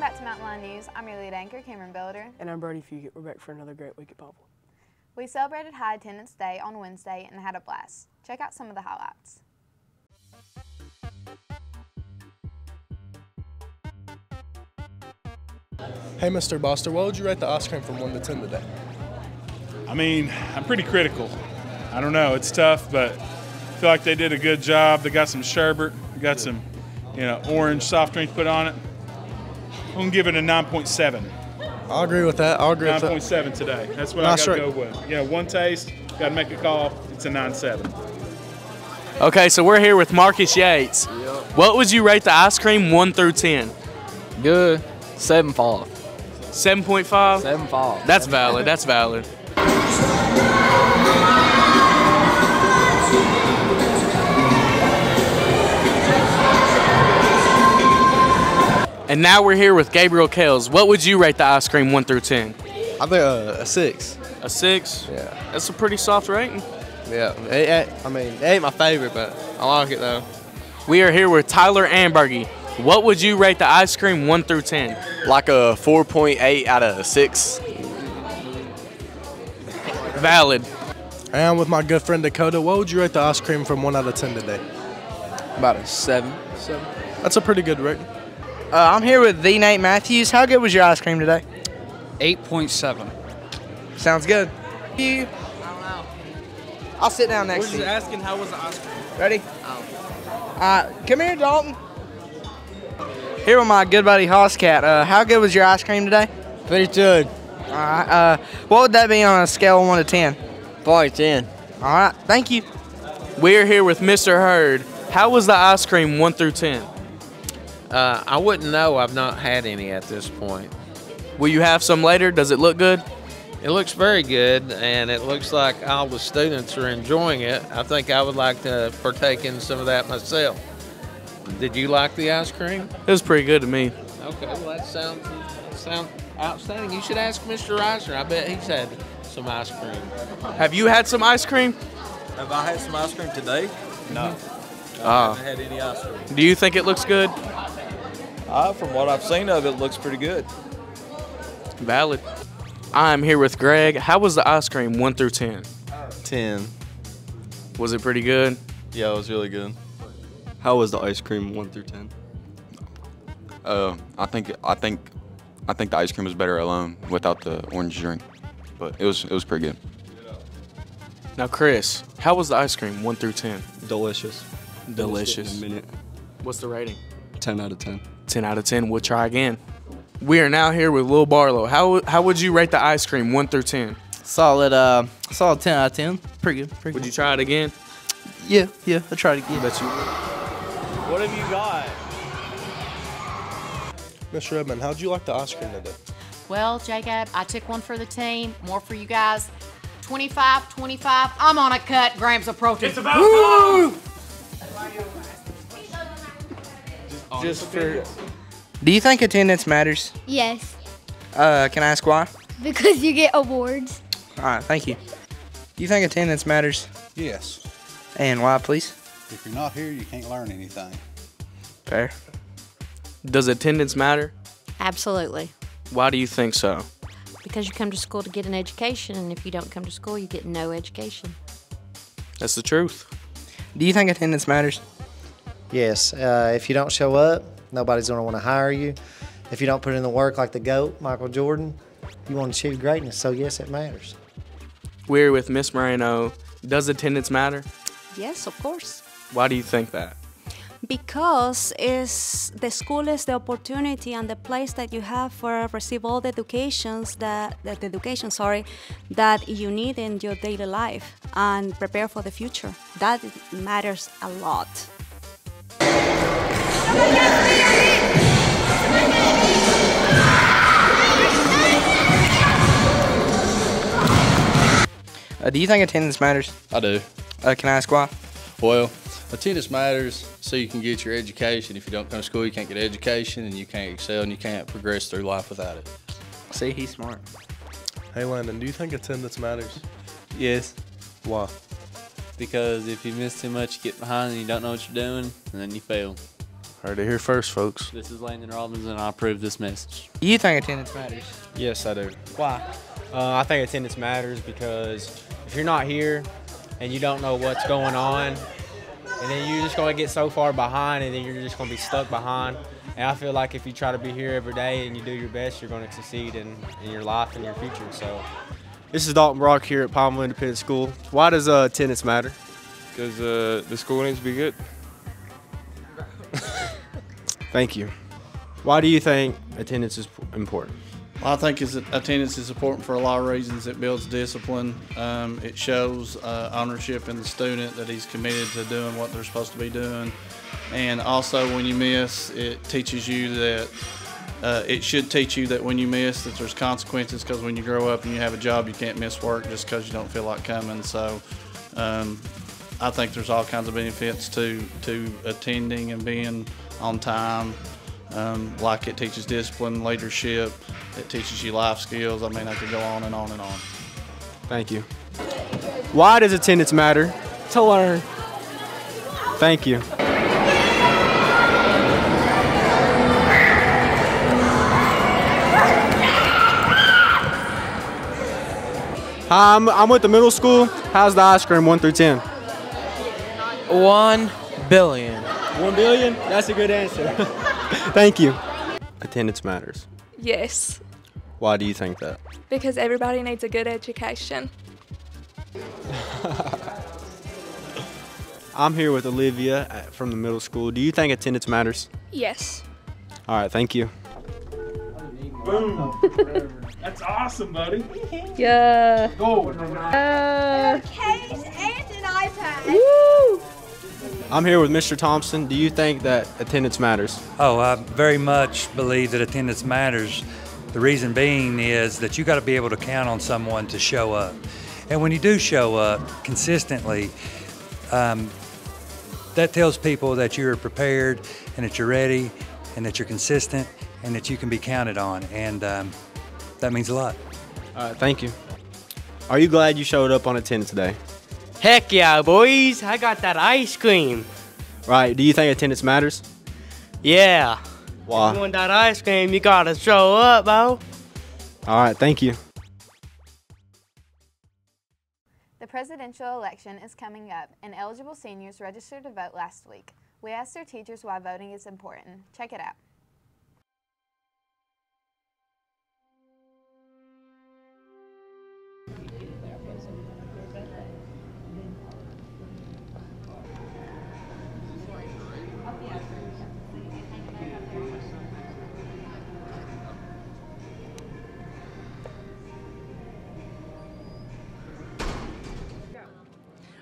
back to Mountain Line News. I'm your lead anchor, Cameron Builder. And I'm Brody Fugit. We're back for another great week at Popple. We celebrated High Attendance Day on Wednesday and had a blast. Check out some of the highlights. Hey, Mr. Boster, what would you rate the ice cream from 1 to 10 today? I mean, I'm pretty critical. I don't know, it's tough, but I feel like they did a good job. They got some sherbet, got some, orange soft drink put on it. I'm gonna give it a 9.7. I'll agree with that. 9.7 today. That's what I gotta go with. One taste, gotta make a call. It's a 9.7. Okay, so we're here with Marcus Yates. Yep. What would you rate the ice cream 1 through 10? Good. 7.5. 7.5? 7.5. That's valid. That's valid. And now we're here with Gabriel Kales. What would you rate the ice cream 1 through 10? I think a 6. A 6? Yeah. That's a pretty soft rating. Yeah. It ain't my favorite, but I like it though. We are here with Tyler Ambergy. What would you rate the ice cream 1 through 10? Like a 4.8 out of 6. Valid. And with my good friend Dakota, what would you rate the ice cream from 1 out of 10 today? About a 7. That's a pretty good rating. I'm here with the Nate Matthews. How good was your ice cream today? 8.7. Sounds good. You? I don't know. I'll sit down next to you. We're just asking how was the ice cream. Ready? Come here, Dalton. Here with my good buddy Hosscat. How good was your ice cream today? Pretty good. All right. What would that be on a scale of 1 to 10? Probably 10. All right. Thank you. We're here with Mr. Hurd. How was the ice cream 1 through 10? I wouldn't know. I've not had any at this point. Will you have some later? Does it look good? It looks very good, and it looks like all the students are enjoying it. I think I would like to partake in some of that myself. Did you like the ice cream? It was pretty good to me. Okay, well that sounds outstanding. You should ask Mr. Reiser. I bet he's had some ice cream. Have you had some ice cream? Have I had some ice cream today? No. I haven't had any ice cream. Do you think it looks good? From what I've seen of it, looks pretty good. Valid. I'm here with Greg. How was the ice cream 1 through 10? 10. Was it pretty good? Yeah, it was really good. How was the ice cream 1 through 10? I think the ice cream was better alone without the orange drink, but it was pretty good. Now, Chris, how was the ice cream 1 through 10? Delicious. Delicious. In a minute. What's the rating? 10 out of 10. 10 out of 10. We'll try again. We are now here with Lil Barlow. How would you rate the ice cream 1 through 10? Solid 10 out of 10. Pretty good. Would you try it again? Yeah, I tried it again. Bet you. What have you got? Miss Redmond, how'd you like the ice cream today? Well, Jacob, I took one for the team, more for you guys. 25, 25. I'm on a cut. Grams of protein. It's about time. Just for. Do you think attendance matters? Yes, Can I ask why? because you get awards. All right, thank you. Do you think attendance matters? Yes. And why, please? If you're not here, you can't learn anything. Fair. Does attendance matter? Absolutely. Why do you think so? Because you come to school to get an education, and if you don't come to school, you get no education. That's the truth. Do you think attendance matters? Yes. If you don't show up, nobody's going to want to hire you. If you don't put in the work like the GOAT, Michael Jordan, you want to achieve greatness. So, yes, it matters. We're with Miss Moreno. Does attendance matter? Yes, of course. Why do you think that? Because the school is the opportunity and the place that you have for receive all the educations that you need in your daily life and prepare for the future. That matters a lot. Do you think attendance matters? I do. Can I ask why? Well, attendance matters so you can get your education. If you don't come to school, you can't get education, and you can't excel, and you can't progress through life without it. See, he's smart. Hey, Landon, do you think attendance matters? Yes. Why? Because if you miss too much, you get behind and you don't know what you're doing, and then you fail. Heard it here first, folks. This is Landon Robbins, and I approve this message. You think attendance matters? Yes, I do. Why? I think attendance matters because if you're not here and you don't know what's going on, and then you're just going to get so far behind, and then you're just going to be stuck behind. And I feel like if you try to be here every day and you do your best, you're going to succeed in your life and your future. So, this is Dalton Brock here at Palmville Independent School. Why does attendance matter? Because the school needs to be good. Thank you. Why do you think attendance is important? Well, I think attendance is important for a lot of reasons. It builds discipline. It shows ownership in the student that he's committed to doing what they're supposed to be doing. And also when you miss, it teaches you that, it should teach you that when you miss that there's consequences, because when you grow up and you have a job, you can't miss work just because you don't feel like coming. So I think there's all kinds of benefits to attending and being on time. Like it teaches discipline, leadership, it teaches you life skills. I mean, I could go on and on and on. Thank you. Why does attendance matter? To learn. Thank you. Hi, I'm with the middle school. How's the ice cream 1 through 10? 1 billion. 1 billion? That's a good answer. Thank you. Attendance matters. Yes, Why do you think that? because everybody needs a good education. I'm here with Olivia from the middle school. Do you think attendance matters? Yes. All right, thank you. Boom. That's awesome, buddy. Yeah. Go. Case and an iPad. Woo! I'm here with Mr. Thompson. Do you think that attendance matters? Oh, I very much believe that attendance matters. The reason being is that you got to be able to count on someone to show up. And when you do show up consistently, that tells people that you're prepared and that you're ready and that you're consistent and that you can be counted on. And that means a lot. All right, thank you. Are you glad you showed up on attendance today? Heck yeah, boys. I got that ice cream. Right, do you think attendance matters? Yeah. Why? If you want that ice cream, you gotta show up, bro. All right, thank you. The presidential election is coming up, and eligible seniors registered to vote last week. We asked their teachers why voting is important. Check it out.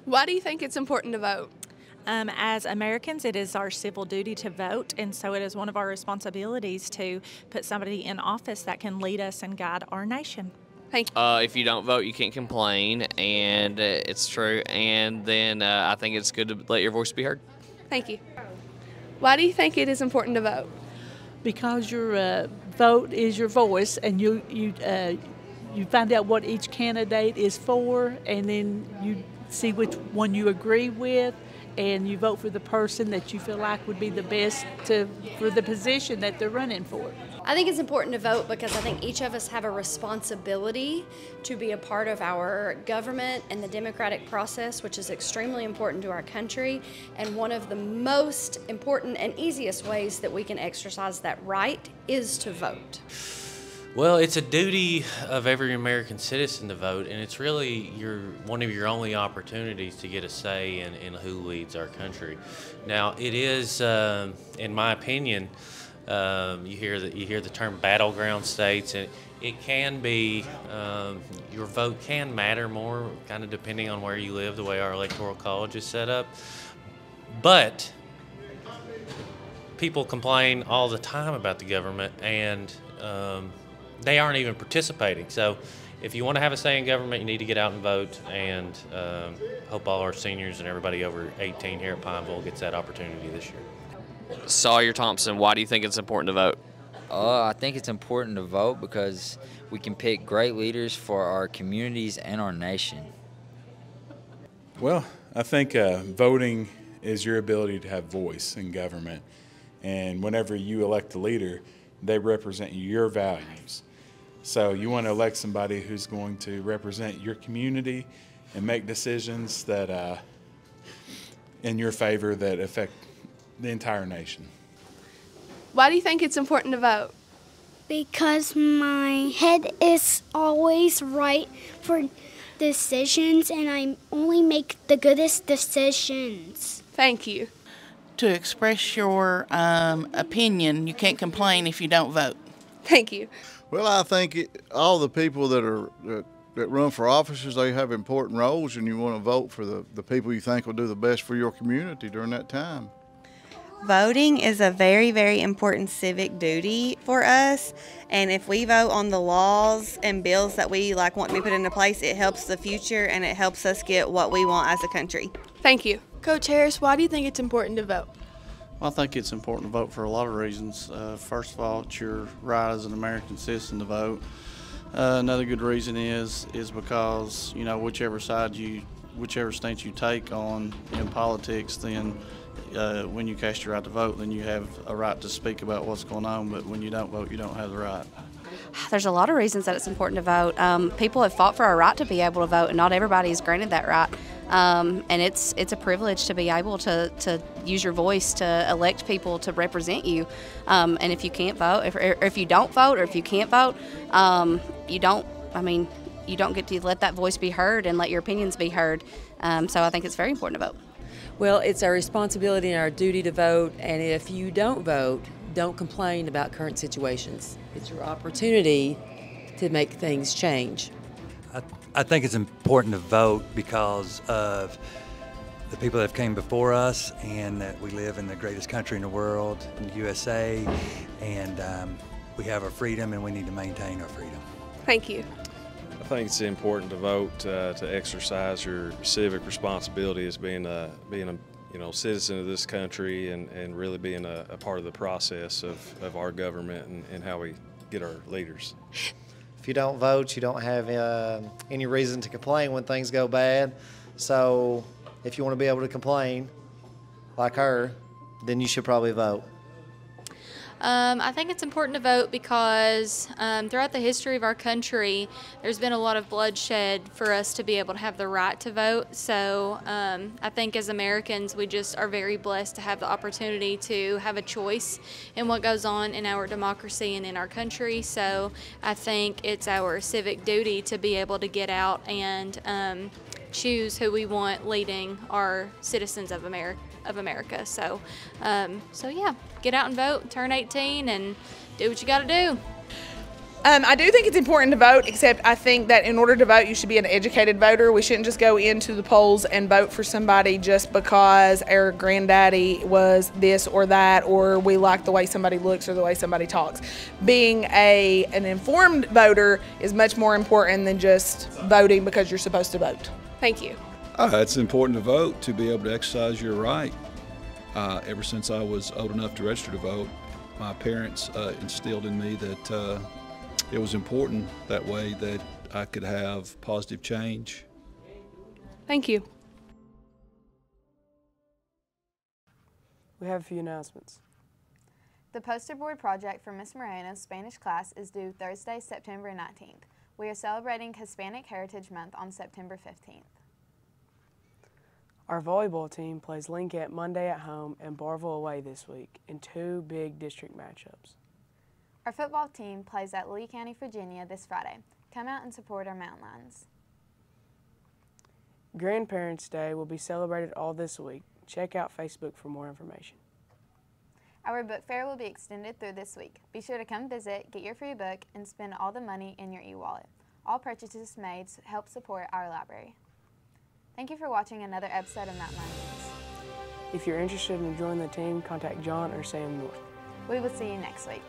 Why do you think it's important to vote? As Americans, it is our civil duty to vote, and so it is one of our responsibilities to put somebody in office that can lead us and guide our nation. Thank you. If you don't vote, you can't complain, and it's true. And then I think it's good to let your voice be heard. Thank you. Why do you think it is important to vote? Because your vote is your voice, and you find out what each candidate is for, and then you see which one you agree with, and you vote for the person that you feel like would be the best for the position that they're running for. I think it's important to vote because I think each of us have a responsibility to be a part of our government and the democratic process, which is extremely important to our country. And one of the most important and easiest ways that we can exercise that right is to vote. Well, it's a duty of every American citizen to vote, and it's really one of your only opportunities to get a say in who leads our country. Now, it is, in my opinion, you hear the term battleground states, and it can be, your vote can matter more, kind of depending on where you live, the way our electoral college is set up. But people complain all the time about the government, and they aren't even participating. So if you want to have a say in government, you need to get out and vote, and hope all our seniors and everybody over 18 here at Pineville gets that opportunity this year. Sawyer Thompson, why do you think it's important to vote? I think it's important to vote because we can pick great leaders for our communities and our nation. Well, I think voting is your ability to have voice in government. And whenever you elect a leader, they represent your values. So you want to elect somebody who's going to represent your community and make decisions that in your favor that affect the entire nation. Why do you think it's important to vote? Because my head is always right for decisions, and I only make the goodest decisions. Thank you. To express your opinion, you can't complain if you don't vote. Thank you. Well, I think all the people that run for offices, they have important roles, and you want to vote for the people you think will do the best for your community during that time. Voting is a very, very important civic duty for us, and if we vote on the laws and bills that we want to be put into place, it helps the future and it helps us get what we want as a country. Thank you. Coach Harris, why do you think it's important to vote? Well, I think it's important to vote for a lot of reasons. First of all, it's your right as an American citizen to vote. Another good reason is because, you know, whichever stance you take on in politics, then when you cast your right to vote, then you have a right to speak about what's going on, but when you don't vote, you don't have the right. There's a lot of reasons that it's important to vote. People have fought for a right to be able to vote, and not everybody is granted that right. And it's a privilege to be able to use your voice to elect people to represent you. And if you can't vote, if you don't vote, or if you can't vote, you don't get to let that voice be heard and let your opinions be heard. So I think it's very important to vote. Well, it's our responsibility and our duty to vote, and if you don't vote, don't complain about current situations. It's your opportunity to make things change. I think it's important to vote because of the people that came before us, and that we live in the greatest country in the world, in the USA, and we have our freedom and we need to maintain our freedom. Thank you. I think it's important to vote to exercise your civic responsibility as being a citizen of this country, and really being a part of the process of our government and how we get our leaders. If you don't vote, you don't have any reason to complain when things go bad. So if you want to be able to complain like her, then you should probably vote. I think it's important to vote because throughout the history of our country, there's been a lot of bloodshed for us to be able to have the right to vote. So I think as Americans, we just are very blessed to have the opportunity to have a choice in what goes on in our democracy and in our country. So I think it's our civic duty to be able to get out and choose who we want leading our citizens of America. So yeah, get out and vote, turn 18, and do what you got to do. I do think it's important to vote, except I think that in order to vote, you should be an educated voter. We shouldn't just go into the polls and vote for somebody just because our granddaddy was this or that, or we like the way somebody looks or the way somebody talks. Being an informed voter is much more important than just voting because you're supposed to vote. Thank you. It's important to vote, to be able to exercise your right. Ever since I was old enough to register to vote, my parents instilled in me that it was important that way that I could have positive change. Thank you. We have a few announcements. The poster board project for Ms. Moreno's Spanish class is due Thursday, September 19th. We are celebrating Hispanic Heritage Month on September 15th. Our volleyball team plays Linkett Monday at home and Barville away this week in 2 big district matchups. Our football team plays at Lee County, Virginia this Friday. Come out and support our Mountain Lions. Grandparents' Day will be celebrated all this week. Check out Facebook for more information. Our book fair will be extended through this week. Be sure to come visit, get your free book, and spend all the money in your e-wallet. All purchases made help support our library. Thank you for watching another episode of Mountain Lion News. If you're interested in joining the team, contact John or Sam North. We will see you next week.